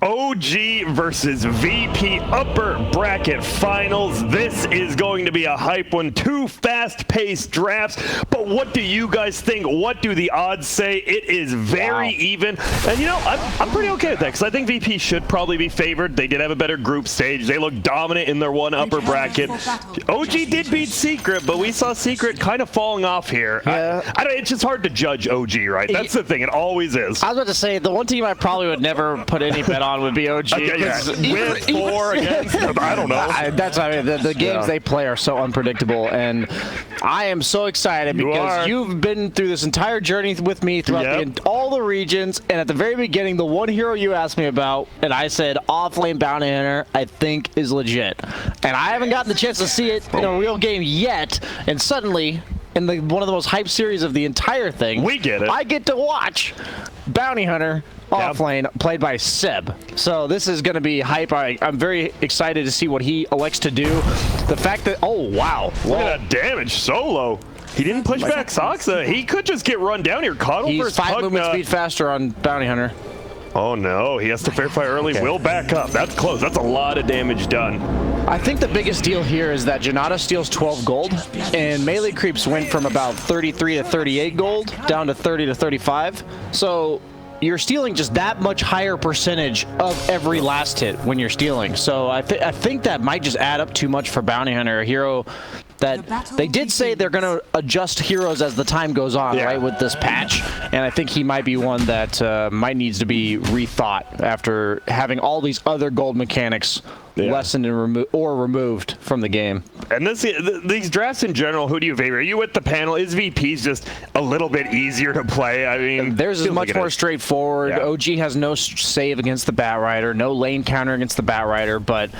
OG versus VP upper bracket finals. This is going to be a hype one. Two fast-paced drafts. But what do you guys think? What do the odds say? It is very even. And you know, I'm pretty okay with that because I think VP should probably be favored. They did have a better group stage. They look dominant in their one upper bracket. OG did beat Secret, but we saw Secret kind of falling off here. Yeah. I don't, it's just hard to judge OG, right? That's the thing. It always is. I was about to say, the one team I probably would never put any bet on would be OG. With, for, against, I don't know. The games they play are so unpredictable, and I am so excited because you've been through this entire journey with me throughout all the regions, and at the very beginning, the one hero you asked me about, and I said off-lane bounty hunter, I think is legit. And I haven't gotten the chance to see it in a real game yet, and suddenly, in one of the most hyped series of the entire thing, we get it. I get to watch bounty hunter off lane played by Seb. So this is going to be hype. I'm very excited to see what he elects to do. The fact that, oh wow, look at that damage solo. He didn't push back Soxa. He could just get run down here. He's 5 movement speed faster on bounty hunter. Oh no, he has to fair fight early. Will back up. That's close. That's a lot of damage done. I think the biggest deal here is that Janata steals 12 gold, and melee creeps went from about 33 to 38 gold down to 30 to 35. So you're stealing just that much higher percentage of every last hit when you're stealing. So I think that might just add up too much for bounty hunter, a hero that they did say they're going to adjust heroes as the time goes on, right, with this patch. And I think he might be one that might needs to be rethought after having all these other gold mechanics lessened and removed from the game. And these drafts in general, who do you favor? Are you with the panel? Is VP's just a little bit easier to play? I mean, theirs is much more straightforward. OG has no save against the Batrider, no lane counter against the Batrider, but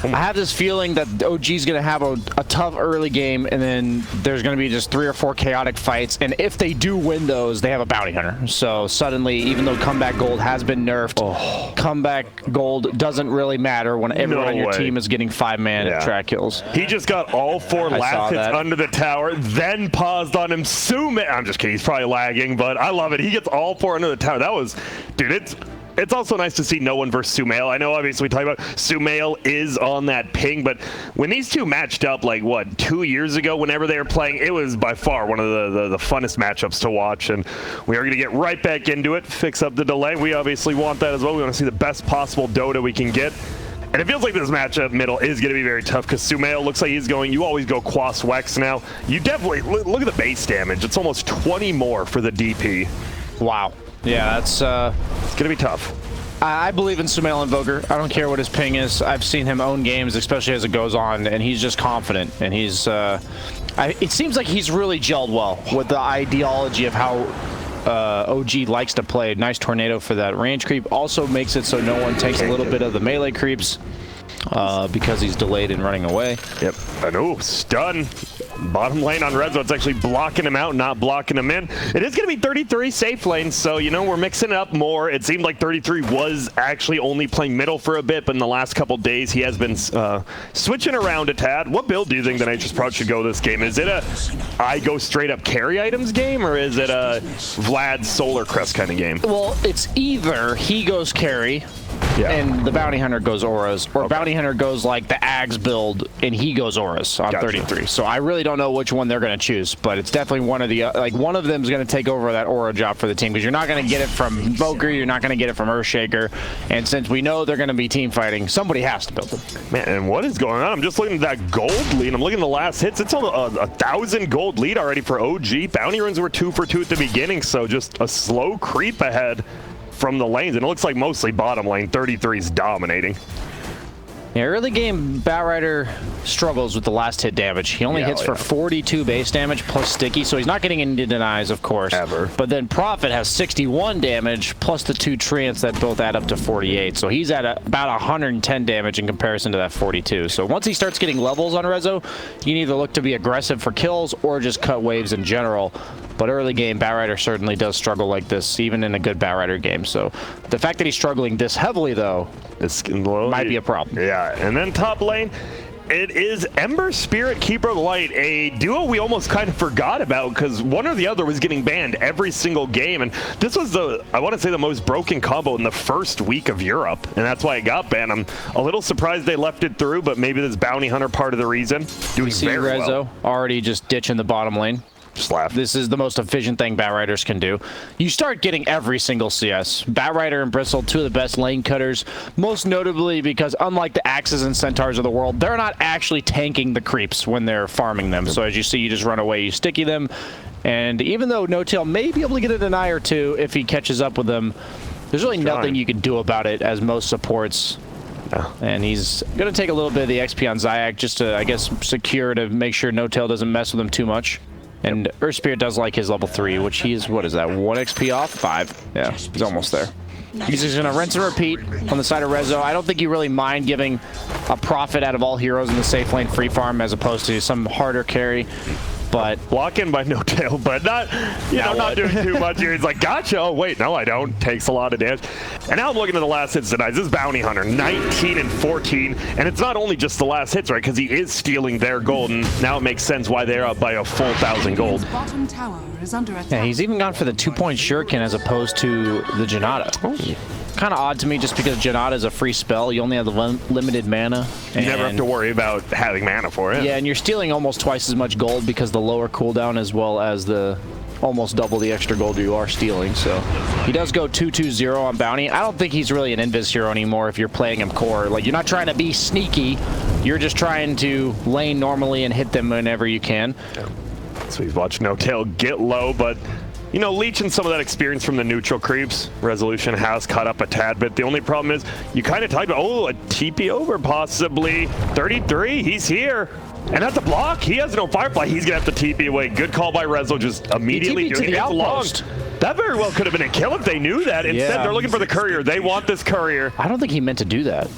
I have this feeling that OG's going to have a tough early game, and then there's going to be just 3 or 4 chaotic fights, and if they do win those, they have a bounty hunter. So suddenly, even though comeback gold has been nerfed, comeback gold doesn't really matter when everyone on your team is getting 5-man track kills. He just got all 4 last hits under the tower, then paused on him. I'm just kidding, he's probably lagging, but I love it. He gets all 4 under the tower. That was, dude, it's also nice to see no one versus Sumail. I know, obviously, we talk about Sumail is on that ping, but when these two matched up, like, what, 2 years ago, whenever they were playing, it was by far one of the funnest matchups to watch, and we are going to get right back into it, fix up the delay. We obviously want that as well. We want to see the best possible Dota we can get. And it feels like this matchup middle is going to be very tough because Sumail looks like he's going, you always go Quas Wex now. You definitely, look at the base damage. It's almost 20 more for the DP. Wow. Yeah, that's it's going to be tough. I believe in Sumail Invoker. I don't care what his ping is. I've seen him own games, especially as it goes on, and he's just confident. And he's, it seems like he's really gelled well with the ideology of how OG likes to play. Nice tornado for that range creep. Also makes it so no one takes a little bit of the melee creeps because he's delayed in running away. Yep. And ooh, stun. Bottom lane on Rezo, it's actually blocking him out, not blocking him in. It is going to be 33 safe lanes, so, you know, we're mixing it up more. It seemed like 33 was actually only playing middle for a bit, but in the last couple days, he has been switching around a tad. What build do you think the Nature's Proud should go this game? Is it a I go straight up carry items game, or is it a Vlad Solar Crest kind of game? Well, it's either he goes carry, and the bounty hunter goes auras, or bounty hunter goes like the Ags build and he goes auras on 33. So I really don't know which one they're going to choose, but it's definitely one of the like one of them is going to take over that aura job for the team because you're not going to get it from Invoker, you're not going to get it from Earthshaker, and since we know they're going to be team fighting, somebody has to build them. Man, and what is going on? I'm just looking at that gold lead. I'm looking at the last hits. It's on a 1,000 gold lead already for OG. Bounty runs were 2 for 2 at the beginning, so just a slow creep ahead from the lanes, and it looks like mostly bottom lane. 33 is dominating. Yeah, early game, Batrider struggles with the last hit damage. He only hits for 42 base damage plus sticky, so he's not getting any denies, of course. Ever. But then Prophet has 61 damage plus the 2 trance that both add up to 48. So he's at about 110 damage in comparison to that 42. So once he starts getting levels on Rezo, you can either look to be aggressive for kills or just cut waves in general. But early game, Batrider certainly does struggle like this, even in a good Batrider game. So the fact that he's struggling this heavily, though, might be a problem. Yeah, and then top lane, It is Ember Spirit, Keeper of the Light, a duo we almost kind of forgot about because one or the other was getting banned every single game. And this was I want to say, the most broken combo in the first week of Europe. And that's why it got banned. I'm a little surprised they left it through, but maybe this Bounty Hunter part of the reason. Doing very Rezo well. Already just ditching the bottom lane. This is the most efficient thing Batriders can do. You start getting every single CS. Batrider and Bristle, two of the best lane cutters, most notably because unlike the Axes and Centaurs of the world, they're not actually tanking the creeps when they're farming them. So as you see, you just run away, you sticky them, and even though No-Tail may be able to get a deny or two if he catches up with them, there's really nothing you can do about it as most supports. And he's going to take a little bit of the XP on Zayak just to, I guess, secure to make sure No-Tail doesn't mess with him too much. And Earth Spirit does like his level 3, which he's, what is that, 1 XP off? 5. Yeah, he's almost there. He's just going to rinse and repeat on the side of Rezo. I don't think you really mind giving a profit out of all heroes in the safe lane free farm as opposed to some harder carry. But block in by No-Tail, but not, not doing too much here. He's like, gotcha. Oh, wait, no, I don't. Takes a lot of damage. And now I'm looking at the last hits tonight. This is Bounty Hunter, 19 and 14. And it's not only just the last hits, right? Because he is stealing their gold. And now it makes sense why they're up by a full 1,000 gold. Yeah, he's even gone for the 2-point shuriken as opposed to the Janata. Kind of odd to me just because Janata is a free spell. You only have the limited mana. You never have to worry about having mana for it. Yeah, and you're stealing almost twice as much gold because the lower cooldown as well as the almost double the extra gold you are stealing. So he does go 2-2-0 on Bounty. I don't think he's really an invis hero anymore if you're playing him core. Like, you're not trying to be sneaky. You're just trying to lane normally and hit them whenever you can. So he's watched No-Tail get low, but you know, leeching some of that experience from the neutral creeps. Resolution has caught up a tad bit. The only problem is you kind of talked about, oh, a TP over possibly. 33, he's here. And that's a block. He has no Firefly. He's going to have to TP away. Good call by Rezo, just immediately doing it long. That very well could have been a kill if they knew that. Instead, they're looking for the courier. They want this courier. I don't think he meant to do that.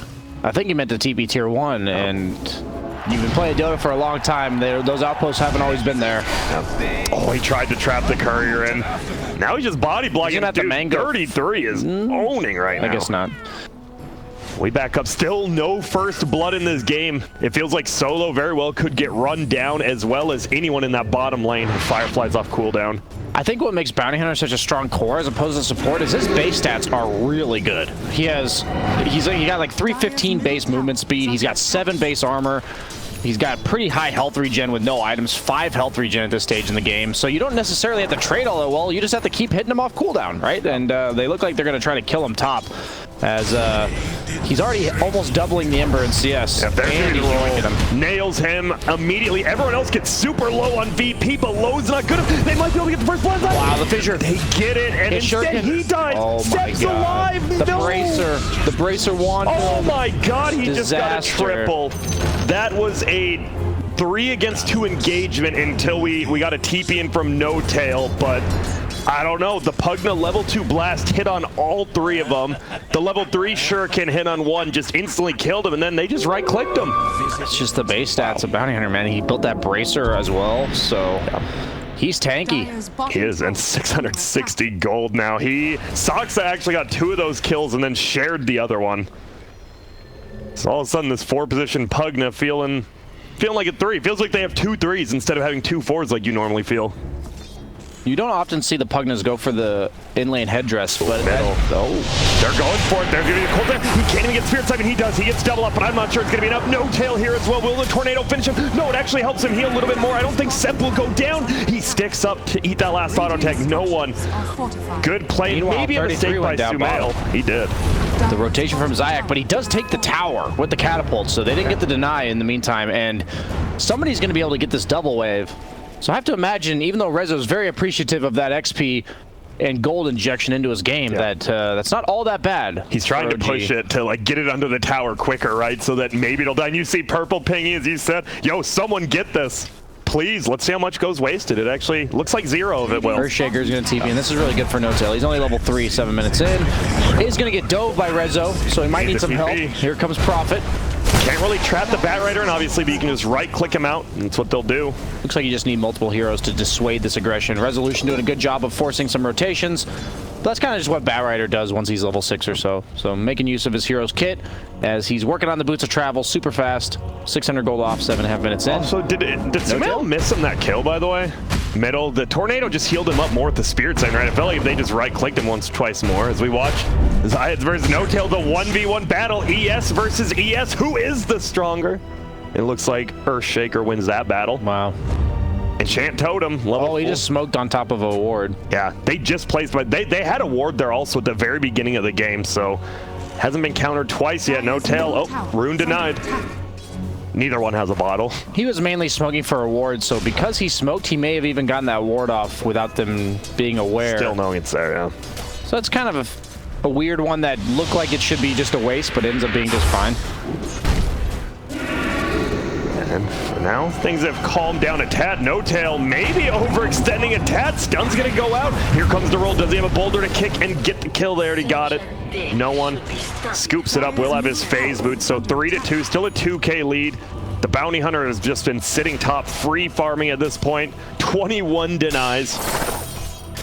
I think he meant to TP tier 1, and you've been playing Dota for a long time. Those outposts haven't always been there. Oh, he tried to trap the courier in. Now he's just body blocking. Dude, 33 is owning right now. I guess not. We back up. Still no first blood in this game. It feels like Solo very well could get run down as well as anyone in that bottom lane. Firefly's off cooldown. I think what makes Bounty Hunter such a strong core as opposed to support is his base stats are really good. He got like 315 base movement speed. He's got 7 base armor. He's got pretty high health regen with no items, 5 health regen at this stage in the game. So you don't necessarily have to trade all that well. You just have to keep hitting him off cooldown, right? And they look like they're going to try to kill him top as he's already almost doubling the Ember in CS. Yeah, and him. Nails him immediately. Everyone else gets super low on VP, but low's not good. They might be able to get the first blood. Wow, the fissure. They get it, and instead he died. Oh Steps alive. The bracer wand. Oh my God, he Disaster. just got a triple. That was a 3 against 2 engagement until we got a TP in from No-Tail, but I don't know. The Pugna level 2 blast hit on all 3 of them. The level 3 shuriken hit on 1, just instantly killed him, and then they just right-clicked him. It's just the base stats of Bounty Hunter, man. He built that bracer as well, so he's tanky. He is, and 660 gold now. Soxa actually got 2 of those kills and then shared the other one. So all of a sudden, this 4-position Pugna feeling like a 3. Feels like they have 2 3s instead of having 2 4s like you normally feel. You don't often see the Pugnas go for the in-lane headdress, but they're going for it. They're giving a cold. He can't even get Spirit Siphon. He does. He gets double up, but I'm not sure it's going to be enough. No-Tail here as well. Will the Tornado finish him? No, it actually helps him heal a little bit more. I don't think Sep will go down. He sticks up to eat that last auto tag. No one. Good play. Maybe a mistake by Sumail. He did. The rotation from Zayak, but he does take the tower with the catapult, so they didn't get the deny in the meantime, and somebody's going to be able to get this double wave. So I have to imagine, even though Rezo is very appreciative of that XP and gold injection into his game, that's not all that bad. He's trying to push it to like get it under the tower quicker, right? So that maybe it'll die. And you see purple pinging, as you said. Yo, someone get this. Please, let's see how much goes wasted. It actually looks like 0 of it will. Earthshaker's going to TP, and this is really good for No-Tail. He's only level 3, 7 minutes in. He's going to get dove by Rezo, so he might need some help. Here comes Prophet. Can't really trap the Batrider, and obviously you can just right-click him out, and that's what they'll do. Looks like you just need multiple heroes to dissuade this aggression. Resolution doing a good job of forcing some rotations. That's kind of just what Batrider does once he's level 6 or so. So making use of his hero's kit as he's working on the Boots of Travel super fast. 600 gold off, 7.5 minutes in. Also, did Sumail miss him that kill, by the way? Middle. The Tornado just healed him up more with the Spirit Siphon, right? I felt like if they just right-clicked him once, twice more as we watch. Zayats versus No-Tail, the 1v1 battle. ES versus ES. Who is the stronger? It looks like Earthshaker wins that battle. Wow. Enchant Totem, level 4. He just smoked on top of a ward. Yeah, they just placed, but they had a ward there also at the very beginning of the game, so hasn't been countered twice yet. No-Tail. Oh, rune denied. Neither one has a bottle. He was mainly smoking for a ward, so because he smoked, he may have even gotten that ward off without them being aware. Still knowing it's there, yeah. So it's kind of a weird one that looked like it should be just a waste, but ends up being just fine. And for now, things have calmed down a tad. No-Tail maybe overextending a tad. Stun's gonna go out. Here comes the roll. Does he have a boulder to kick and get the kill there? He got it. No one scoops it up. Will have his phase boot. So 3-2, still a 2K lead. The Bounty Hunter has just been sitting top, free farming at this point. 21 denies.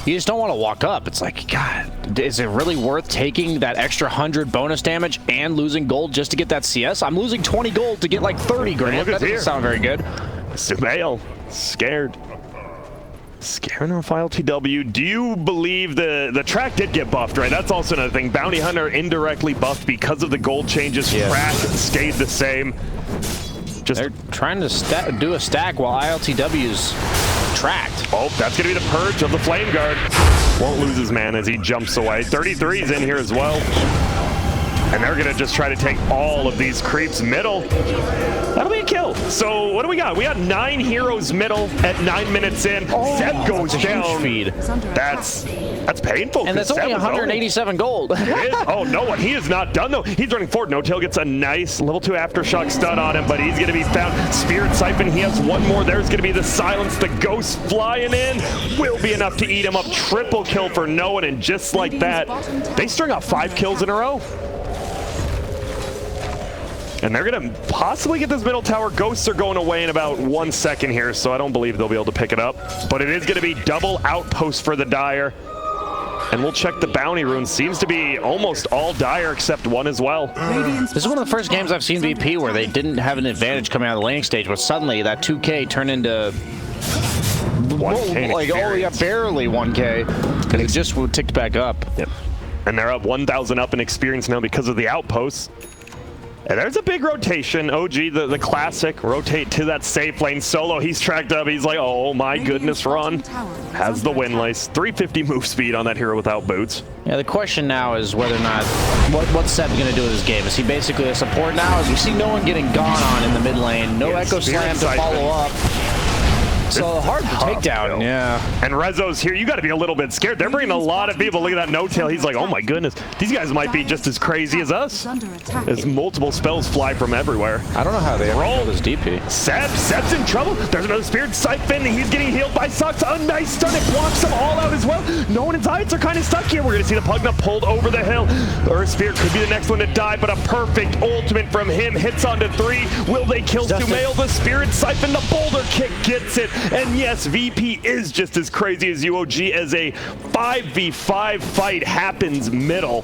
You just don't want to walk up. It's like, God, is it really worth taking that extra 100 bonus damage and losing gold just to get that CS? I'm losing 20 gold to get like 30 grand. That doesn't sound very good. Sumail, scared. Scaring off ILTW. Do you believe the track did get buffed, right? That's also another thing. Bounty Hunter indirectly buffed because of the gold changes. Yes. Track stayed the same. They're trying to do a stack while ILTW's tracked. Oh, that's going to be the purge of the Flame Guard. Won't lose his man as he jumps away. 33's in here as well. And they're going to just try to take all of these creeps middle. That'll be a kill. So what do we got? We got 9 heroes middle at 9 minutes in. Seb goes down. Feed. That's painful. And that's only 187 gold. Oh, no one. He is not done, though. He's running forward. No-Tail gets a nice level 2 Aftershock stun on him, but he's going to be found. Spirit Siphon, he has one more. There's going to be the silence. The ghost flying in will be enough to eat him up. Triple kill for no one, and just like that, they string out 5 kills in a row. And they're going to possibly get this middle tower. Ghosts are going away in about 1 second here, so I don't believe they'll be able to pick it up. But it is going to be double outpost for the Dire. And we'll check the bounty rune. Seems to be almost all Dire except one as well. This is one of the first games I've seen VP where they didn't have an advantage coming out of the laning stage, but suddenly that 2K turned into... 1K like, oh yeah, barely 1K. And it just ticked back up. Yep. And they're up 1,000 up in experience now because of the outposts. And there's a big rotation. OG, the classic, rotate to that safe lane. Solo, he's tracked up. He's like, oh my goodness, run. Has the win lace. 350 move speed on that hero without boots. Yeah, the question now is whether or not, what's Seb going to do with his game? Is he basically a support now? As we see no one getting gone on in the mid lane. No Echo Slam to follow up. So hard to take down, yeah. And Rezo's here. You got to be a little bit scared. They're bringing a lot of people. Look at that No-Tail. He's like, oh my goodness. These guys might be just as crazy as us. As multiple spells fly from everywhere. I don't know how they roll this DP. Seb's in trouble. There's another Spirit Siphon. He's getting healed by Sucks. A nice stun. It blocks them all out as well. No one and Zayats are kind of stuck here. We're going to see the Pugna pulled over the hill. Earth Spirit could be the next one to die, but a perfect ultimate from him. Hits onto 3. Will they kill Sumail? The Spirit Siphon, the boulder kick gets it. And yes, VP is just as crazy as UOG as a 5v5 fight happens middle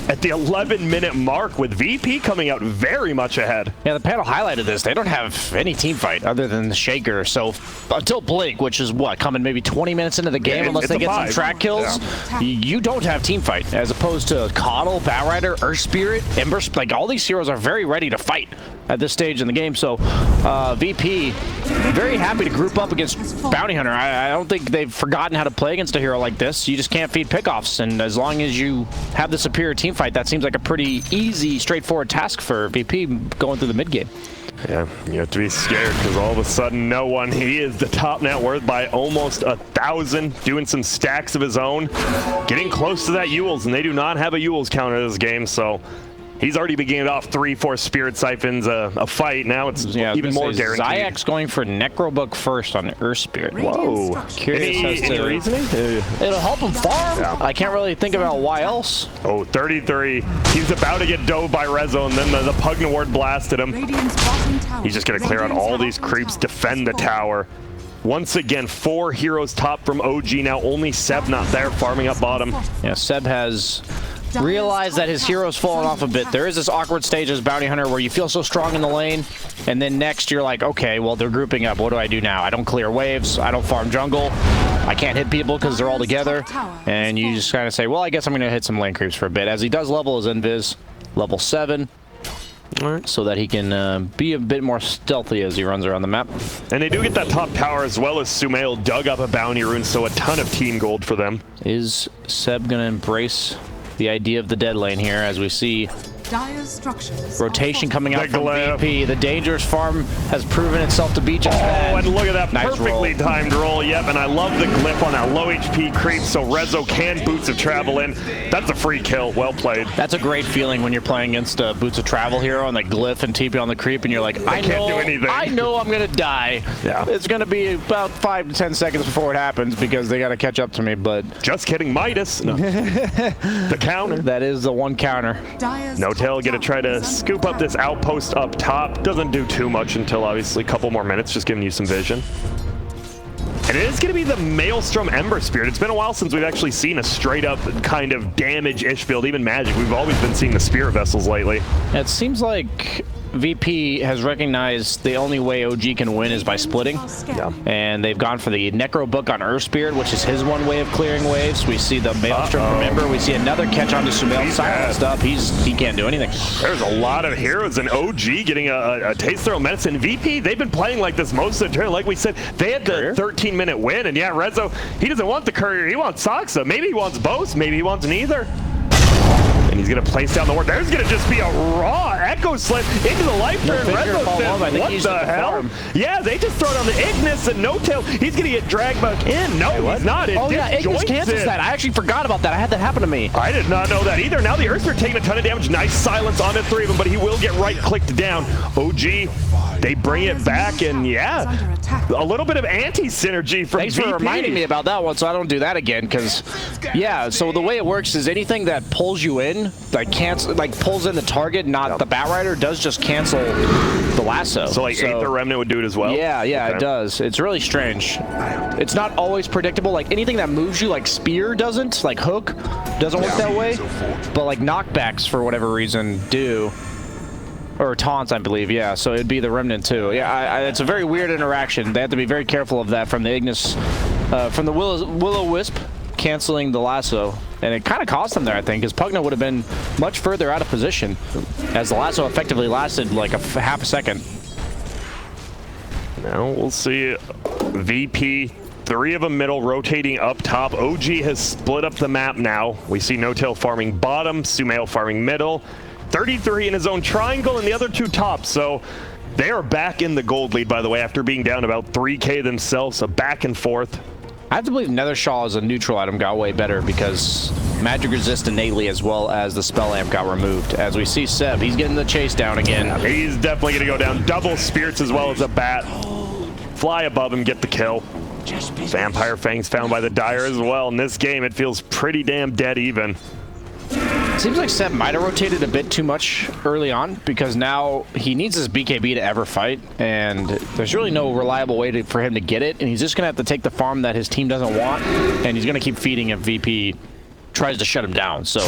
at the 11-minute mark with VP coming out very much ahead. Yeah, the panel highlighted this. They don't have any team fight other than the Shaker. So until Blink, which is what, coming maybe 20 minutes into the game, unless they get some track kills, you don't have team fight. As opposed to Coddle, Batrider, Earth Spirit, Ember, like all these heroes are very ready to fight at this stage in the game. So VP, very happy to group up against Bounty Hunter. I don't think they've forgotten how to play against a hero like this. You just can't feed pickoffs, and as long as you have the superior team fight, that seems like a pretty easy, straightforward task for VP going through the mid game. Yeah, you have to be scared because all of a sudden no one. He is the top net worth by almost 1,000, doing some stacks of his own, getting close to that Ewel's, and they do not have a Ewel's counter this game, so he's already began off 3-4 Spirit Siphons a fight. Now it's even more guaranteed. Zayats going for Necrobook first on Earth Spirit. Whoa. Curious any reasoning? It'll help him farm. Yeah. I can't really think about why else. Oh, 33. He's about to get dove by Rezo, and then the Pugna ward blasted him. He's just going to clear out all these creeps, defend the tower. Once again, 4 heroes top from OG. Now only Seb not there, farming up bottom. Yeah, Seb has realized that his hero's fallen off a bit. There is this awkward stage as Bounty Hunter where you feel so strong in the lane, and then next you're like, okay, well, they're grouping up. What do I do now? I don't clear waves. I don't farm jungle. I can't hit people because they're all together. And you just kind of say, well, I guess I'm going to hit some lane creeps for a bit. As he does level his invis, level 7. Right. So that he can be a bit more stealthy as he runs around the map. And they do get that top tower as well as Sumail dug up a bounty rune, so a ton of team gold for them. Is Seb going to embrace the idea of the dead lane here as we see rotation coming out from VP? The dangerous farm has proven itself to be just that. Oh, and look at that nice perfectly roll. timed roll. Yep, and I love the glyph on that low HP creep, so Rezo can Boots of Travel in. That's a free kill. Well played. That's a great feeling when you're playing against a Boots of Travel hero and the glyph and TP on the creep, and you're like, I can't do anything. I know I'm going to die. Yeah. It's going to be about 5 to 10 seconds before it happens because they got to catch up to me, but... Just kidding, Midas. No. The counter. That is the one counter. No-Tail gonna try to scoop up this outpost up top. Doesn't do too much until obviously a couple more minutes, just giving you some vision. And it is going to be the Maelstrom Ember Spirit. It's been a while since we've actually seen a straight-up kind of damage-ish build. Even Magic, we've always been seeing the Spirit Vessels lately. It seems like VP has recognized the only way OG can win is by splitting. Yeah. And they've gone for the Necro Book on Earth Spirit, which is his one way of clearing waves. We see the Maelstrom from Ember. We see another catch onto Sumail. Silenced up. He can't do anything. There's a lot of heroes, and OG getting a taste their own medicine. VP, they've been playing like this most of the turn. Like we said, they had the 13-minute win, and yeah, Rezo, he doesn't want the courier. He wants Saksa. Maybe he wants both. Maybe he wants neither. And he's going to place down the ward. There's going to just be a raw Echo Slam into the life turn. Rezo says, what the hell? Yeah, they just throw it on the Ignis and No-Tail. He's going to get dragged back in. No, he's not. It Ignis cancels that. I actually forgot about that. I had that happen to me. I did not know that either. Now the Earthsphere taking a ton of damage. Nice silence on the 3 of them, but he will get right-clicked down. OG, they bring it back, and yeah, a little bit of anti-synergy from Thanks VP. for reminding me about that one so I don't do that again, because, yeah, so the way it works is anything that pulls you in, like pulls in the target, not the Batrider, does just cancel the lasso. So like Aether Remnant would do it as well? Yeah, it does. It's really strange. It's not always predictable. Like anything that moves you, like Spear doesn't, like Hook doesn't work that way, but like knockbacks for whatever reason do. Or taunts, I believe, yeah. So it'd be the Remnant too. Yeah, it's a very weird interaction. They have to be very careful of that from the Ignis, from the Will-O-Wisp canceling the lasso. And it kind of cost them there, I think, because Pugna would have been much further out of position as the lasso effectively lasted like half a second. Now we'll see VP, 3 of them middle, rotating up top. OG has split up the map now. We see No-Tail farming bottom, Sumail farming middle. 33 in his own triangle and the other 2 top. So they are back in the gold lead, by the way, after being down about 3K themselves. So back and forth. I have to believe Nether Shaw as a neutral item got way better because magic resist innately as well as the spell amp got removed. As we see Seb, he's getting the chase down again. Yeah, he's definitely going to go down. Double spirits as well as a bat. Fly above him, get the kill. Vampire Fangs found by the Dire as well. In this game, it feels pretty damn dead even. Seems like Seb might have rotated a bit too much early on because now he needs his BKB to ever fight, and there's really no reliable way for him to get it, and he's just going to have to take the farm that his team doesn't want, and he's going to keep feeding if VP tries to shut him down. So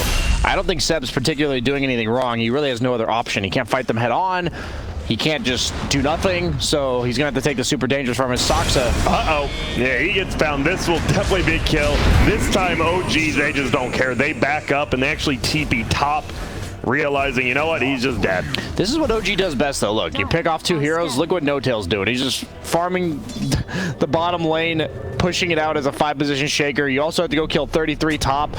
I don't think Seb's particularly doing anything wrong. He really has no other option. He can't fight them head on. He can't just do nothing, so he's going to have to take the super dangerous from his Saksa. Uh-oh. Yeah, he gets found. This will definitely be a kill. This time, OG, they just don't care. They back up, and they actually TP top, realizing, you know what, he's just dead. This is what OG does best, though. Look, you pick off 2 heroes. Look what No-Tail's doing. He's just farming the bottom lane, pushing it out as a 5-position shaker. You also have to go kill 33 top.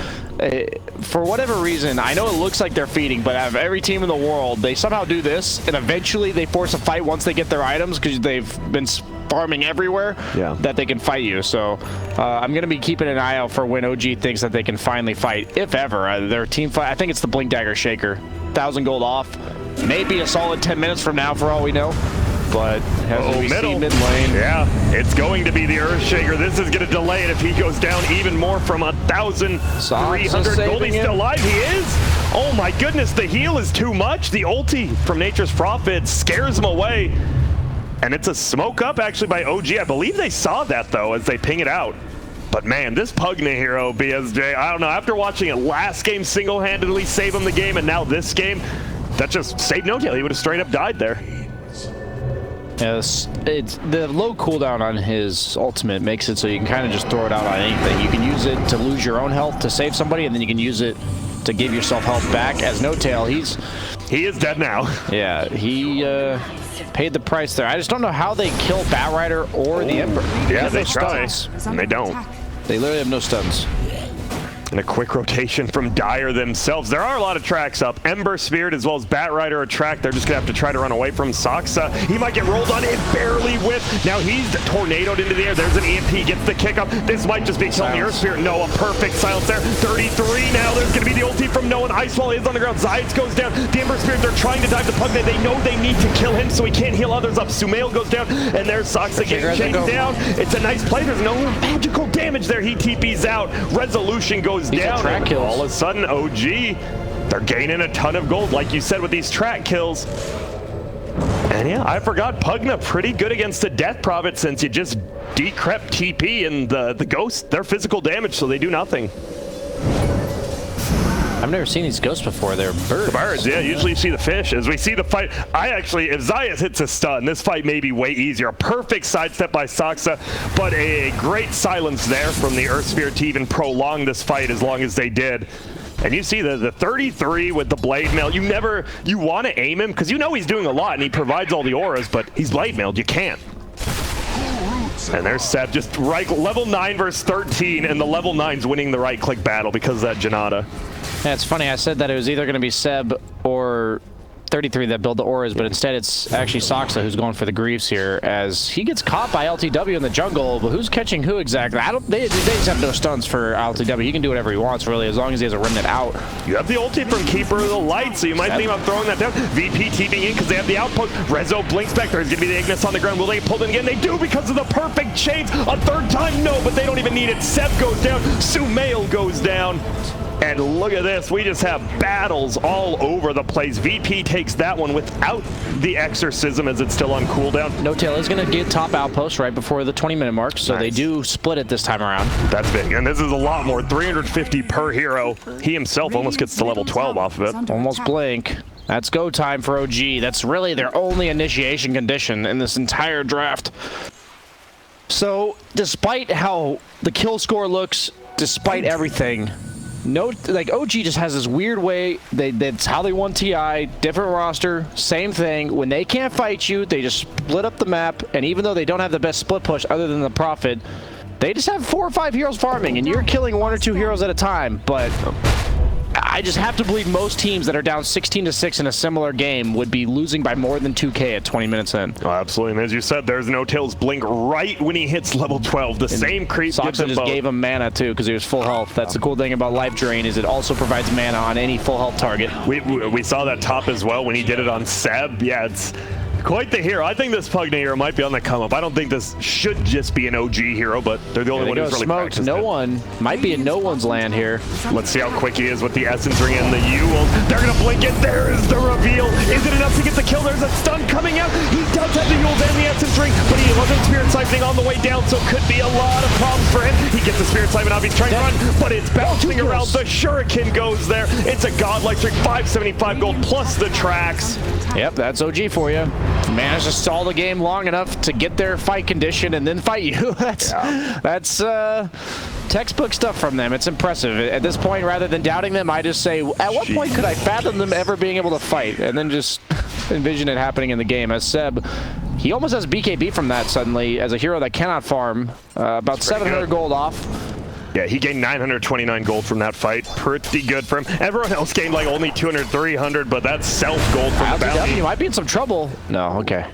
For whatever reason, I know it looks like they're feeding, but out of every team in the world, they somehow do this, and eventually they force a fight once they get their items because they've been farming everywhere that they can fight you. So I'm going to be keeping an eye out for when OG thinks that they can finally fight, if ever. Their team fight, I think it's the Blink Dagger Shaker. 1,000 gold off. Maybe a solid 10 minutes from now for all we know. But as we see mid lane. Yeah, it's going to be the Earthshaker. This is going to delay it if he goes down even more from 1,300 gold. He's still alive. He is. Oh my goodness, the heal is too much. The ulti from Nature's Prophet scares him away. And it's a smoke up actually by OG. I believe they saw that though as they ping it out. But man, this Pugna hero, BSJ, I don't know, after watching it last game single-handedly save him the game, and now this game, that just saved No-Tail. He would have straight up died there. Yes, it's the low cooldown on his ultimate makes it so you can kind of just throw it out on anything. You can use it to lose your own health to save somebody, and then you can use it to give yourself health back. As No-Tail, he is dead now. Yeah, he paid the price there. I just don't know how they kill Batrider or the Ember. Yeah, they try, and they don't. They literally have no stuns. And a quick rotation from Dire themselves. There are a lot of tracks up. Ember, Spirit, as well as Batrider are tracked. They're just going to have to try to run away from Soxa. He might get rolled on. It barely whiffed. Now he's tornadoed into the air. There's an EMP. Gets the kick up. This might just be killing the Earth Spirit. No, a perfect silence there. 33 now. There's going to be the ulti from no one. Icewall is on the ground. Zayac goes down. The Ember Spirit, they're trying to dive the Pugna. They know they need to kill him, so he can't heal others up. Sumail goes down, and there's Soxa getting chased down. It's a nice play. There's no magical damage there. He TP's out. Resolution goes down. Track kills. All of a sudden, OG, they're gaining a ton of gold, like you said, with these track kills. And yeah, I forgot, Pugna pretty good against the Death Prophet since you just decrep TP and the Ghost. They're physical damage, so they do nothing. I've never seen these ghosts before. They're birds. The birds, yeah. Usually you see the fish. As we see the fight, if Zayac hits a stun, this fight may be way easier. A perfect sidestep by Soxa, but a great silence there from the Earth Sphere to even prolong this fight as long as they did. And you see the 33 with the blade mail. You want to aim him because you know he's doing a lot and he provides all the auras, but he's blade mailed. You can't. And there's Seb, just right, level 9 versus 13, and the level 9's winning the right-click battle because of that Janata. Yeah, it's funny. I said that it was either going to be Seb or 33 that build the auras, but instead it's actually Soxa who's going for the Greaves here as he gets caught by LTW in the jungle. But who's catching who exactly? They just have no stuns for LTW. He can do whatever he wants, really, as long as he has a remnant out. You have the ulti from Keeper of the Light, so you might think about throwing that down. VP TPing in because they have the outpost. Rezo blinks back. There's going to be the Ignis on the ground. Will they get pulled in again? They do because of the perfect chains. A third time, no, but they don't even need it. Seb goes down. Sumail goes down. And look at this, we just have battles all over the place. VP takes that one without the exorcism as it's still on cooldown. No-Tail is going to get top outpost right before the 20-minute mark, so they do split it this time around. That's big, and this is a lot more, 350 per hero. He himself almost gets to level 12 off of it. Almost blink. That's go time for OG. That's really their only initiation condition in this entire draft. So, despite how the kill score looks, despite everything, OG just has this weird way. That's how they won TI. Different roster, same thing. When they can't fight you, they just split up the map. And even though they don't have the best split push other than the Prophet, they just have 4 or 5 heroes farming, and you're killing 1 or 2 heroes at a time. But I just have to believe most teams that are down 16-6 in a similar game would be losing by more than 2K at 20 minutes in. Oh, absolutely. And as you said, there's No-Tail's blink right when he hits level 12. The same creep gives him just gave him mana too because he was full health. That's the cool thing about Life Drain is it also provides mana on any full health target. We saw that top as well when he did it on Seb. Yeah, it's quite the hero. I think this Pugna hero might be on the come up. I don't think this should just be an OG hero, but they're the only one who's really practiced No one might be in no one's land here. Let's see how quick he is with the Essence Ring and the Ewell. They're gonna blink it. There is the reveal. Is it enough to get the kill? There's a stun coming out. He does have the Ewell and the Essence Ring, but he wasn't Spirit Siphoning on the way down, so could be a lot of problems for him. He gets the Spirit Siphon off. He's trying to run, but it's bouncing around. The Shuriken goes there. It's a godlike trick. 575 gold plus the tracks. Yep, that's OG for you. Managed to stall the game long enough to get their fight condition and then fight you. That's textbook stuff from them. It's impressive. At this point, rather than doubting them, I just say, at what point could I fathom them ever being able to fight? And then just envision it happening in the game. As Seb, he almost has BKB from that suddenly as a hero that cannot farm. About 700 gold off. Yeah, he gained 929 gold from that fight. Pretty good for him. Everyone else gained like only 200, 300, but that's self-gold from the bounty. You might be in some trouble. No, okay.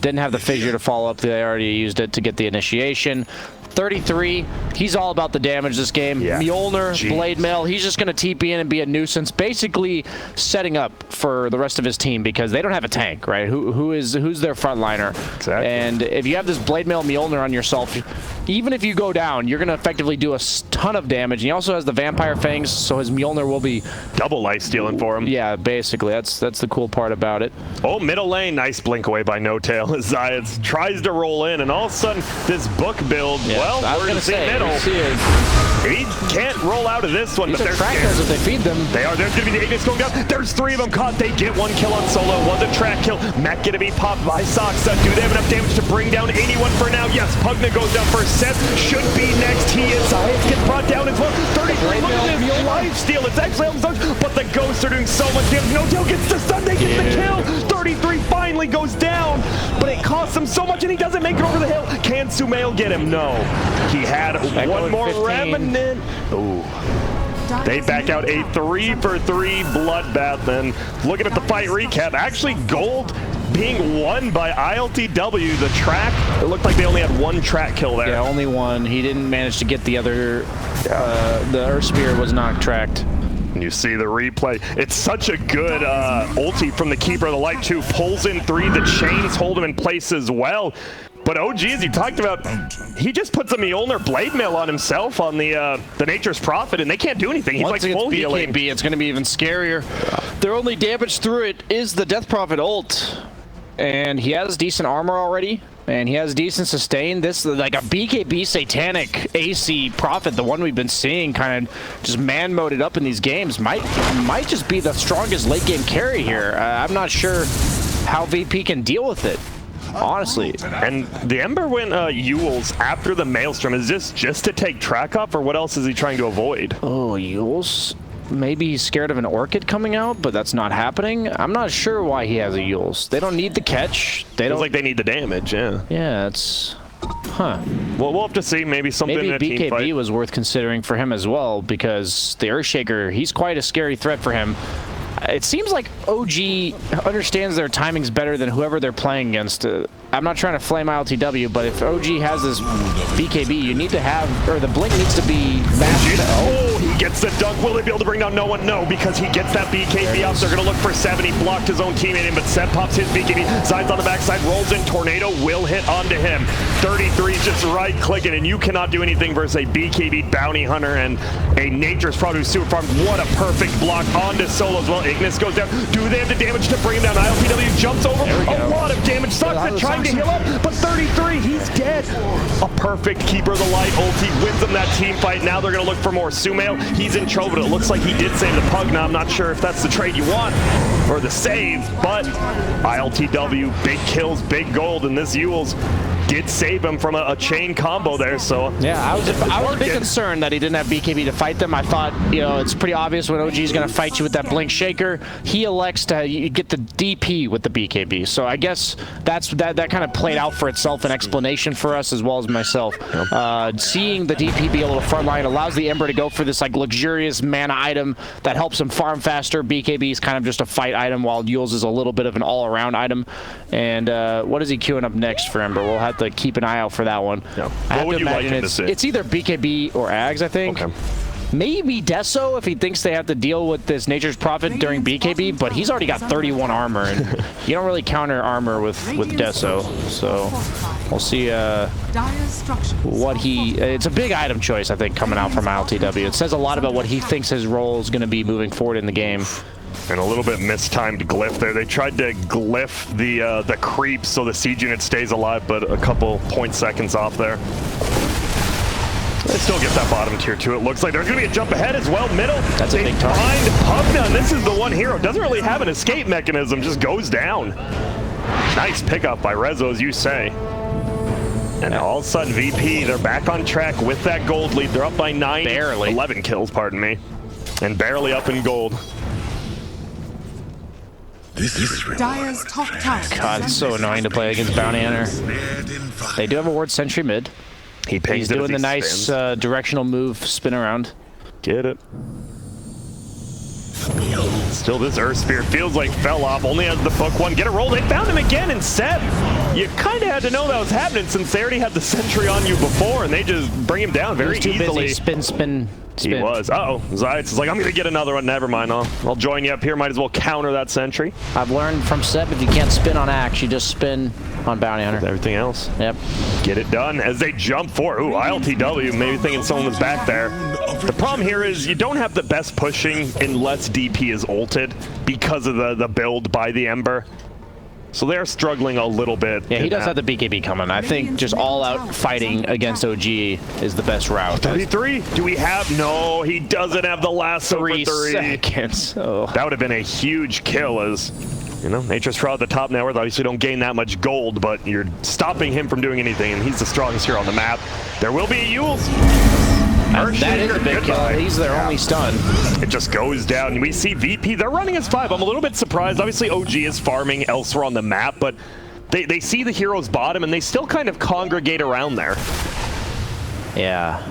Didn't have the fissure to follow up. They already used it to get the initiation. 33, he's all about the damage this game. Yeah. Mjolnir, Blade Mail, he's just going to TP in and be a nuisance, basically setting up for the rest of his team because they don't have a tank, right? Who's their frontliner? Exactly. And if you have this Blade Mail Mjolnir on yourself, even if you go down, you're going to effectively do a ton of damage. And he also has the Vampire Fangs, so his Mjolnir will be double life stealing for him. Yeah, basically. That's the cool part about it. Oh, middle lane, nice blink away by No Tail as Zayas tries to roll in, and all of a sudden this book build. Yeah, well, we're going to see middle. He can't roll out of this one, These but are they're trackers if they feed them. They are. There's going to be the Ignis going down. There's 3 of them caught. They get 1 kill on solo. Was a track kill. Mech going to be popped by Soxa. Do they have enough damage to bring down anyone for now? Yes, Pugna goes down first. Seth should be next. He is. Zayas gets brought down as well. 33. Look at this life steal. It's actually on the but the ghosts are doing so much damage. No Tail gets the stun. They get the kill. 33 finally goes down, but it costs him so much, and he doesn't make it over the hill. Can Sumail get him? No. He had one more 15. remnant. Ooh. They back out a 3-for-3 bloodbath. And looking at the fight recap, actually gold being won by ILTW. The track, it looked like they only had 1 track kill there. Yeah, only 1. He didn't manage to get the other. The Earth Spear was not tracked. You see the replay. It's such a good ulti from the Keeper of the Light too. Pulls in 3. The chains hold him in place as well. But OG, as you talked about, he just puts a Mjolnir Blade Mail on himself on the Nature's Prophet, and they can't do anything. He's Once like full healing. BKB, it's going to be even scarier. Their only damage through it is the Death Prophet ult. And he has decent armor already, and he has decent sustain. This, like a BKB Satanic AC Prophet, the one we've been seeing kind of just man-moded up in these games, might just be the strongest late-game carry here. I'm not sure how VP can deal with it, honestly. And the Ember went Yules after the Maelstrom. Is this just to take track off, or what else is he trying to avoid? Oh, Yules? Maybe he's scared of an Orchid coming out, but that's not happening. I'm not sure why he has a Yules. They don't need the catch. They don't. Feels like they need the damage, yeah. Yeah, it's... Huh. Well, we'll have to see. Maybe something in a Maybe team fight. BKB was worth considering for him as well, because the Earthshaker, he's quite a scary threat for him. It seems like OG understands their timings better than whoever they're playing against. I'm not trying to flame ILTW, but if OG has this BKB, you need to have, or the blink needs to be fast. Oh, he gets the dunk. Will they be able to bring down no one? No, because he gets that BKB up. They're going to look for 7. He blocked his own teammate in, but Seth pops his BKB. Sides on the backside, rolls in. Tornado will hit onto him. 33 just right-clicking, and you cannot do anything versus a BKB Bounty Hunter and a Nature's Produce Super Farm. What a perfect block onto Solo as well. Ignis goes down. Do they have the damage to bring him down? ILTW jumps over. A lot of damage. Soxa trying to heal up, but 33, he's dead. A perfect Keeper of the Light ulti wins them that team fight. Now they're going to look for more. Sumail, he's in trouble. It looks like he did save the Pugna. I'm not sure if that's the trade you want or the save, but ILTW, big kills, big gold, and this Yules did save him from a chain combo there, so... Yeah, I was a bit concerned that he didn't have BKB to fight them. I thought, you know, it's pretty obvious when OG is going to fight you with that Blink Shaker. He elects to get the DP with the BKB, so I guess that kind of played out for itself, an explanation for us as well as myself. Seeing the DP be able to frontline allows the Ember to go for this like luxurious mana item that helps him farm faster. BKB is kind of just a fight item, while Yules is a little bit of an all-around item. And what is he queuing up next for Ember? We'll have to keep an eye out for that one. Yeah. What would you like him to see? It's either BKB or Ags, I think. Okay. Maybe Deso if he thinks they have to deal with this Nature's Prophet during BKB, but he's already got 31 armor, and you don't really counter armor with Deso. So we'll see what he... It's a big item choice, I think, coming out from ILTW. It says a lot about what he thinks his role is going to be moving forward in the game. And a little bit mistimed glyph there. They tried to glyph the creep so the siege unit stays alive, but a couple seconds off there. They still get that bottom tier 2. It looks like there's going to be a jump ahead as well. Middle. That's a big target. Find Pugna, and this is the one hero. Doesn't really have an escape mechanism. Just goes down. Nice pickup by Rezo, as you say. And all of a sudden, VP, they're back on track with that gold lead. They're up by 9. Barely. 11 kills, pardon me. And barely up in gold. This is Dire's top tower. God, it's so annoying to play against Bounty Hunter. They do have a ward sentry mid. He's doing the nice directional move, spin around. Get it. Still, this Earth Spear feels like fell off. Only has the book one. Get a roll. They found him again, and Seb, you kind of had to know that was happening since they already had the sentry on you before, and they just bring him down very easily. Busy. Spin. He was. Uh-oh. Zayas is like, I'm going to get another one. Never mind. I'll join you up here. Might as well counter that sentry. I've learned from Seb, if you can't spin on Axe, you just spin on Bounty Hunter. With everything else. Yep. Get it done as they jump for. Ooh, ILTW, maybe thinking someone was back there. The problem here is you don't have the best pushing unless DP is ulted because of the build by the Ember. So they're struggling a little bit. Yeah, he does have the BKB coming. I think just all-out fighting against OG is the best route. 33? Do we have? No, he doesn't have the last 3 seconds. Oh. That would have been a huge kill as, you know, Nature's Fraud at the top network. Obviously don't gain that much gold, but you're stopping him from doing anything, and he's the strongest hero on the map. There will be a Yules. That is a big kill. He's their only stun. It just goes down. We see VP. They're running as 5. I'm a little bit surprised. Obviously, OG is farming elsewhere on the map, but they see the hero's bottom, and they still kind of congregate around there. Yeah.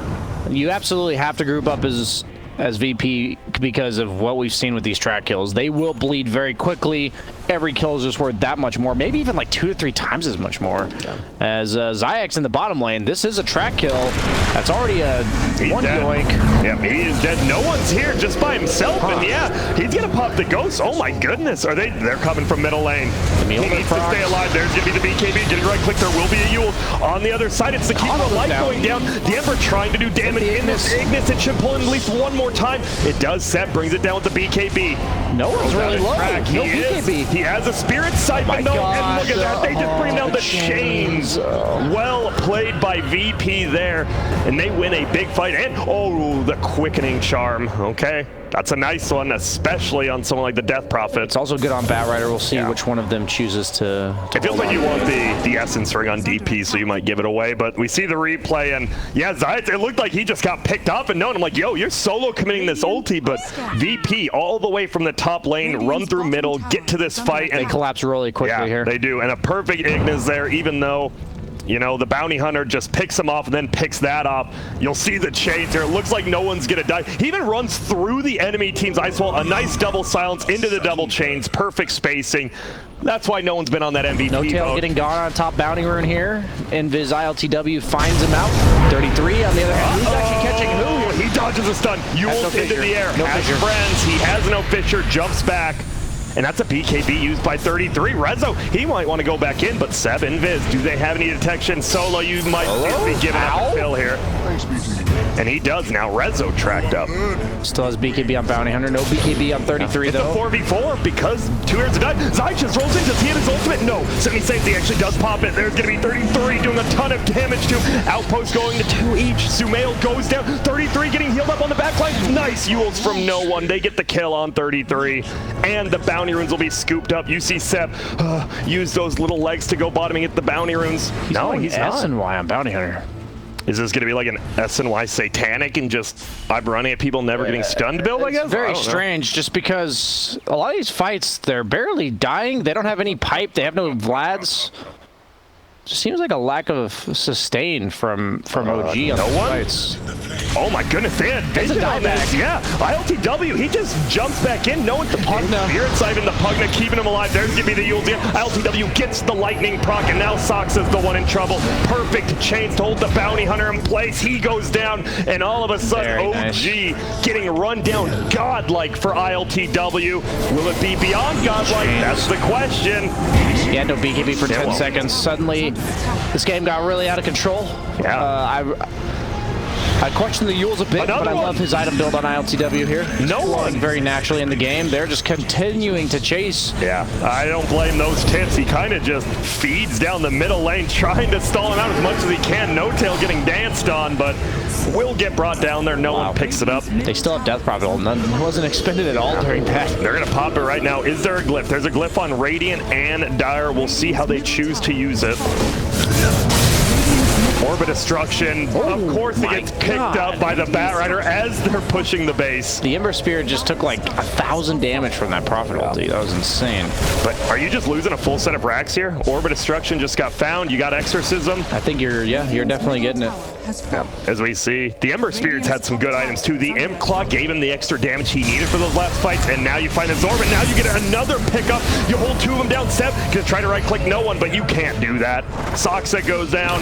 You absolutely have to group up as VP because of what we've seen with these track kills. They will bleed very quickly. Every kill is just worth that much more, maybe even like 2 to 3 times as much more. Yeah. As Zayax in the bottom lane, this is a track kill. That's already a one yoink. Yeah, he is dead. No one's here, just by himself. And yeah, he's gonna pop the ghost. Oh my goodness, they're coming from middle lane. He needs to stay alive. There's gonna be the BKB. Getting right click. There will be a Yule. On the other side, it's the Keeper of Light going down. The Ember trying to do damage in this Ignis. It should pull in at least one more time. It does. Seb brings it down with the BKB. No one's really low. No BKB. He has a Spirit Sight, but no. And look at that. They just bring down the chains. Well played by VP there. And they win a big fight. And, oh, the Quickening Charm. Okay. That's a nice one, especially on someone like the Death Prophet. It's also good on Batrider. We'll see which one of them chooses to it feels like you want the Essence Ring on DP, so you might give it away. But we see the replay, and yeah, Zayas, it looked like he just got picked up. And no, and I'm like, yo, you're solo committing this ulti, but VP all the way from the top lane, run through middle, get to this fight. And they collapse really quickly here. They do, and a perfect Ignis there, even though, you know, the Bounty Hunter just picks him off and then picks that up. You'll see the chains there. It looks like no one's going to die. He even runs through the enemy team's Ice Wall. A nice double silence into the double chains. Perfect spacing. That's why no one's been on that MVP No tail mode. Getting gone on top Bounty Rune here. Invis ILTW finds him out. 33 on the other hand. Who's actually catching who here? He dodges a stun. Yules into the air. No has friends. He has no Fisher. Jumps back. And that's a BKB used by 33. Rezo, he might want to go back in, but Seb and Viz, do they have any detection? Solo, you might be giving up a kill here. And he does now. Rezo tracked up. Still has BKB on Bounty Hunter. No BKB on 33, it's though. It's a 4v4 because 2 heroes are done. Zai just rolls in. Does he have his ultimate? No. 70 saves. He actually does pop it. There's going to be 33 doing a ton of damage to Outpost going to 2 each. Sumail goes down. 33 getting healed up on the backline. Nice Yules from no one. They get the kill on 33. And the Bounty Runes will be scooped up. You see Seb use those little legs to go bottoming at the Bounty Runes. He's not. S and Y on Bounty Hunter. Is this going to be like an SNY Satanic and just I'm running at people never getting stunned build, I guess? Very strange, just because a lot of these fights, they're barely dying. They don't have any pipe. They have no Vlads. Just seems like a lack of sustain from OG on these fights. Oh my goodness, they had vision on this. Yeah, ILTW, he just jumps back in. No one's the Pugna. Spirit Sight in the Pugna, keeping him alive. There's going to be the Yules. ILTW gets the lightning proc, and now Sox is the one in trouble. Perfect chains to hold the Bounty Hunter in place. He goes down, and all of a sudden, OG getting run down godlike for ILTW. Will it be beyond godlike? That's the question. He had no BKB for 10 seconds. Suddenly, this game got really out of control. Yeah. I question the Yules a bit, but I love his item build on ILTW here. No one very naturally in the game. They're just continuing to chase. Yeah, I don't blame those tits. He kind of just feeds down the middle lane, trying to stall him out as much as he can. No Tail getting danced on, but will get brought down there. No one picks it up. They still have Death Prophet. None wasn't expended at all during that. They're going to pop it right now. Is there a glyph? There's a glyph on Radiant and Dire. We'll see how they choose to use it. Orbit Destruction. Of course it gets picked up by the Batrider as they're pushing the base. The Ember Spirit just took like 1,000 damage from that Prophet ulti. That was insane. But are you just losing a full set of racks here? Orbit Destruction just got found. You got Exorcism. I think you're definitely getting it. As we see, the Ember Spirits had some good items too. The Imp Claw gave him the extra damage he needed for those last fights, and now you find a Zorb, and now you get another pickup. You hold two of them down. Seb can try to right-click no one, but you can't do that. Soxa goes down.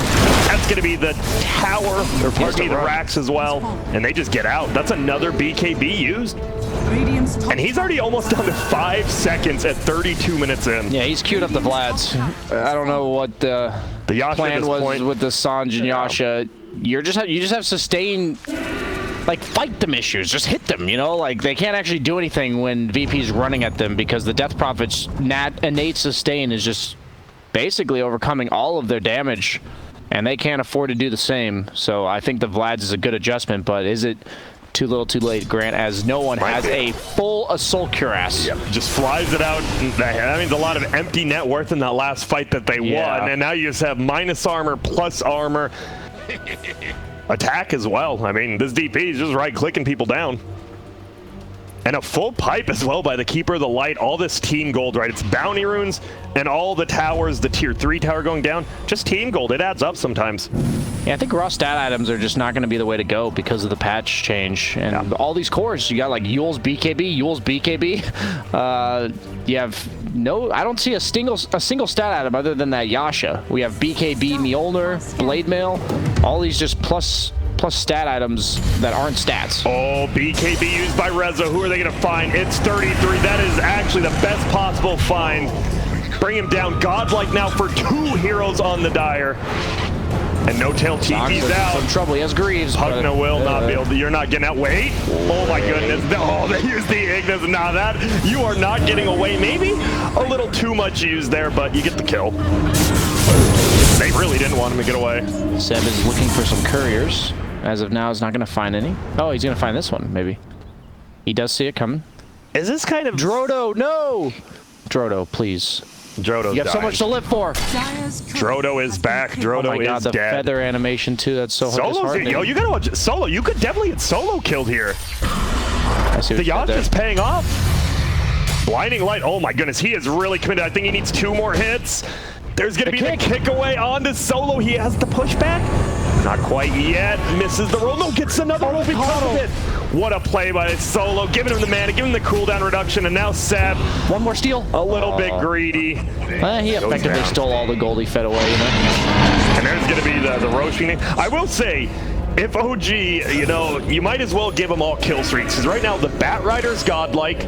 That's going to be the tower, or pardon me, the racks as well, and they just get out. That's another BKB used. And he's already almost down to 5 seconds at 32 minutes in. Yeah, he's queued up the Vlads. I don't know what the plan was with the Sanj and Yasha. You just have sustain, like, fight them issues. Just hit them, you know? Like, they can't actually do anything when VP's running at them because the Death Prophet's innate sustain is just basically overcoming all of their damage, and they can't afford to do the same. So I think the Vlads is a good adjustment, but is it too little too late, Grant, as no one has a full Assault Cuirass? Yep. Just flies it out. That means a lot of empty net worth in that last fight that they won, and now you just have minus armor, plus armor. Attack as well. I mean, this DP is just right-clicking people down. And a full pipe as well by the Keeper of the Light. All this team gold, right? It's bounty runes and all the towers, the tier 3 tower going down. Just team gold. It adds up sometimes. Yeah, I think raw stat items are just not going to be the way to go because of the patch change. And all these cores, you got like Yule's BKB, you have no, I don't see a single stat item other than that Yasha. We have BKB, Mjolnir, Blade Mail, all these just plus stat items that aren't stats. Oh, BKB used by Reza. Who are they going to find? It's 33. That is actually the best possible find. Bring him down. Godlike now for 2 heroes on the Dire. And No Tail TP's out. Some trouble. He has Greaves. Pugna will not be able to. You're not getting out. Wait. Oh my goodness. Oh, they used the Ignis. Now that, you are not getting away. Maybe a little too much used there, but you get the kill. They really didn't want him to get away. Seb is looking for some couriers. As of now, he's not going to find any. Oh, he's going to find this one, maybe. He does see it coming. Is this kind of... Drodo, no! Drodo, please. Drodo's You have so much to live for. Drodo is back. Drodo oh my God, is the dead. Feather animation, too. That's so disheartening. Yo, you got to watch Solo. You could definitely get Solo killed here. I see what the Yacht is paying off. Blinding Light. Oh, my goodness. He is really committed. I think he needs 2 more hits. There's going to be the kick away onto Solo. He has the pushback. Not quite yet. Misses the roll. No, gets another roll because of it. What a play by Solo. Giving him the mana, giving him the cooldown reduction, and now Seb. One more steal. A little bit greedy. He effectively stole all the gold he fed away, you know? And there's going to be the Roshi. I will say, if OG, you know, you might as well give them all kill streaks. Because right now, the Bat Rider's godlike,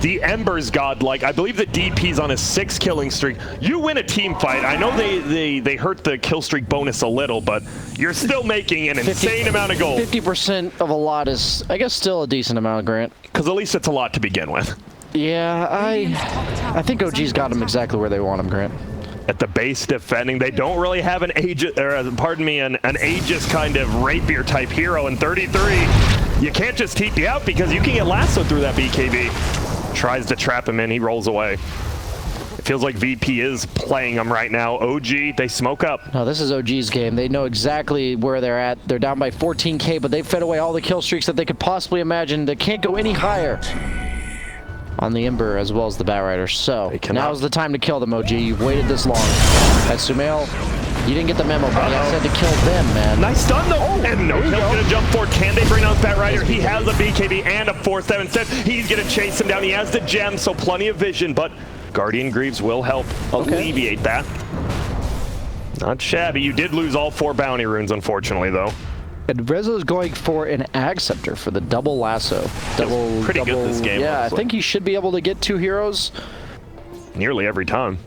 the Ember's godlike. I believe the DP's on a 6 killing streak. You win a team fight. I know they hurt the kill streak bonus a little, but you're still making an insane amount of gold. 50% of a lot is, I guess, still a decent amount, Grant. Because at least it's a lot to begin with. Yeah, I think OG's got him exactly where they want him, Grant. At the base defending, they don't really have an Aegis, an Aegis kind of rapier type hero in 33. You can't just TP out because you can get lasso through that BKB. Tries to trap him in, he rolls away. It feels like VP is playing him right now. OG, they smoke up. No, this is OG's game. They know exactly where they're at. They're down by 14K, but they've fed away all the kill streaks that they could possibly imagine. They can't go any higher on the Ember as well as the Bat Rider. So now's the time to kill them, OG. You've waited this long. At Sumail, you didn't get the memo, but I said to kill them, man. Nice stun, though. And No Tail's going to jump forward. Can they bring down Bat Rider? He has a BKB and a 4-7 instead. He's going to chase him down. He has the gem, so plenty of vision, but Guardian Greaves will help alleviate that. Not shabby. You did lose all 4 bounty runes, unfortunately, though. And Rezo's going for an Ag Scepter for the double lasso. Pretty good this game. Yeah, honestly. I think he should be able to get 2 heroes. Nearly every time.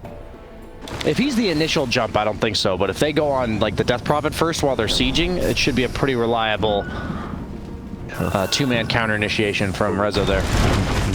If he's the initial jump, I don't think so. But if they go on like the Death Prophet first while they're sieging, it should be a pretty reliable 2-man counter initiation from Rezo there.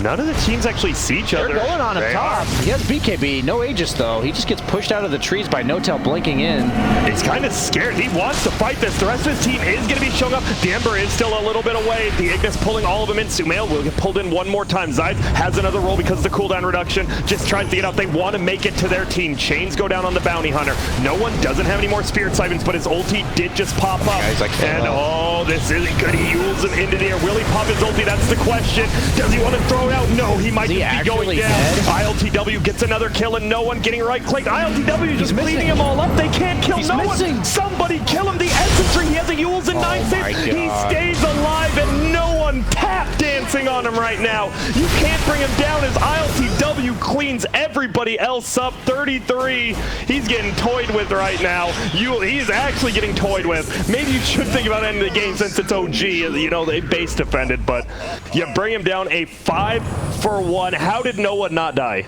None of the teams actually see each other. They're going on him top. He has BKB, no Aegis though. He just gets pushed out of the trees by No Tail blinking in. He's kind of scared. He wants to fight this. The rest of his team is going to be showing up. The Ember is still a little bit away. The Ignis pulling all of them in. Sumail will get pulled in one more time. Zyde has another roll because of the cooldown reduction. Just tries to get out. They want to make it to their team. Chains go down on the Bounty Hunter. No one doesn't have any more Spirit Siphons, but his ulti did just pop up. Yeah, he's like, and oh, this isn't good. He yules him into the air. Will he pop his ulti? That's the question. Does he want to throw thrown out. No, he might Is he just be going actually down. dead? ILTW gets another kill and no one getting right-clicked. ILTW just cleaning him all up. They can't kill He's no missing. one. Somebody kill him. The infantry, he has a Yules and 9 saves. He stays alive and no one tap dancing on him right now. You can't bring him down as ILTW cleans everybody else up. 33. He's getting toyed with right now. He's actually getting toyed with. Maybe you should think about ending the game since it's OG. You know, they base defended, but you bring him down a 5-for-1. How did Noah not die?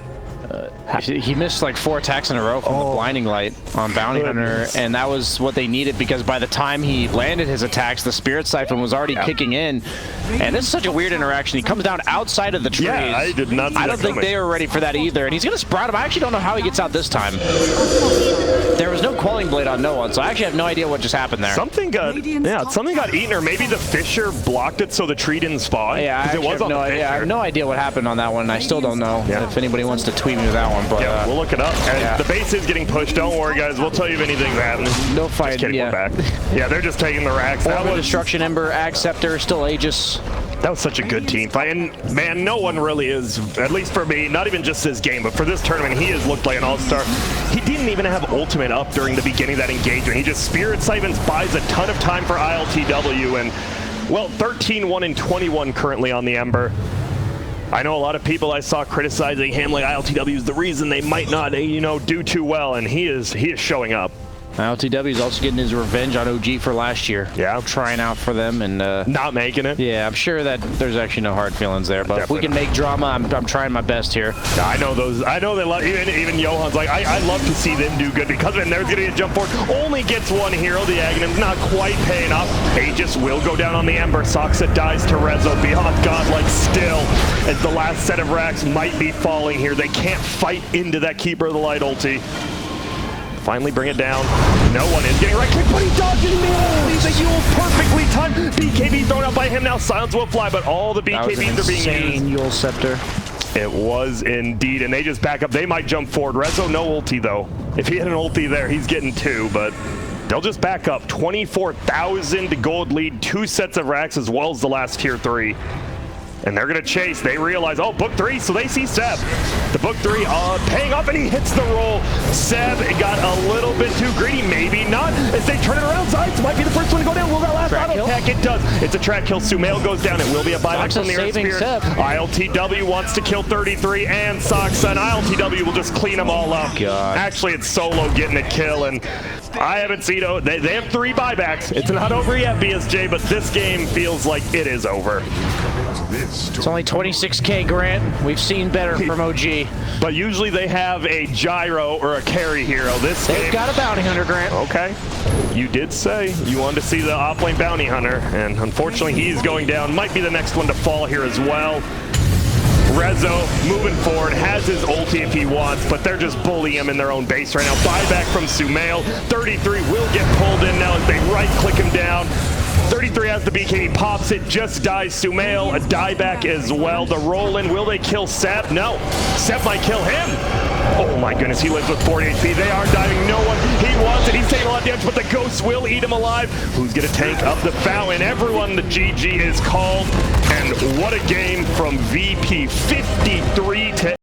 He missed like 4 attacks in a row from the blinding light on Bounty Hunter, and that was what they needed because by the time he landed his attacks, the Spirit Siphon was already kicking in. And this is such a weird interaction. He comes down outside of the trees. Yeah, I did not see I don't think they were ready for that either, and he's going to sprout him. I actually don't know how he gets out this time. There was no Quelling Blade on no one, so I actually have no idea what just happened there. Something got eaten, or maybe the Fisher blocked it so the tree didn't spawn. Yeah, I have no idea what happened on that one. I still don't know if anybody wants to tweet me with that one. But yeah, we'll look it up. The base is getting pushed. Don't worry, guys. We'll tell you if anything's happening. No fight. Just kidding, we're back. Yeah, they're just taking the racks. That was Destruction Ember, Acceptor, still Aegis. That was such a good team fight, and man, no one really is, at least for me, not even just this game, but for this tournament, he has looked like an all-star. He didn't even have ultimate up during the beginning of that engagement. He just Spirit Siphons, buys a ton of time for ILTW, and well, 13-1 and 21 currently on the Ember. I know a lot of people I saw criticizing him like ILTW is the reason they might not, you know, do too well, and he is showing up. ILTW is also getting his revenge on OG for last year. Yeah. Trying out for them and not making it. Yeah, I'm sure that there's actually no hard feelings there, but if we can make drama, I'm trying my best here. I know those. I know they love, even Johan's like, I love to see them do good because then there's going to be a jump forward. Only gets one hero. The Aghanim's not quite paying off. Aegis will go down on the Ember. Soxa dies to Rezo. Beyond Godlike still as the last set of racks might be falling here. They can't fight into that Keeper of the Light ulti. Finally bring it down. No one is getting right click, but he dodges me. He's a Yule perfectly timed. BKB thrown out by him now. Silence will fly, but all the BKBs are being used. Yule Scepter. It was indeed, and they just back up. They might jump forward. Rezo, no ulti though. If he had an ulti there, he's getting 2, but they'll just back up. 24,000 gold lead, 2 sets of racks as well as the last tier 3. And they're going to chase. They realize, oh, book 3, so they see Seb. The book 3 paying off, and he hits the roll. Seb got a little bit too greedy, maybe not. As they turn it around, Zides might be the first one to go down. Will that last auto attack? It does. It's a track kill. Sumail goes down. It will be a buyback from the Earth Spirit. ILTW wants to kill 33 and Soxa, and ILTW will just clean them all up. Actually, it's Solo getting a kill, and I haven't seen it. They have 3 buybacks. It's not over yet, BSJ, but this game feels like it is over. It's only 26K, Grant. We've seen better from OG. But usually they have a gyro or a carry hero. They've got a Bounty Hunter, Grant. Okay. You did say you wanted to see the offlane Bounty Hunter, and unfortunately he's going down. Might be the next one to fall here as well. Rezo moving forward, has his ulti if he wants, but they're just bullying him in their own base right now. Buyback from Sumail. 33 will get pulled in now as they right-click him down. 33 has the BKB, pops it, just dies. Sumail, a dieback as well. The roll-in, will they kill Seb? No. Seb might kill him. Oh my goodness, he lives with 40 HP. They are diving, no one. He wants it, he's taking a lot of damage, but the ghosts will eat him alive. Who's gonna tank up the fountain? Everyone, the GG is called. And what a game from VP, 53 to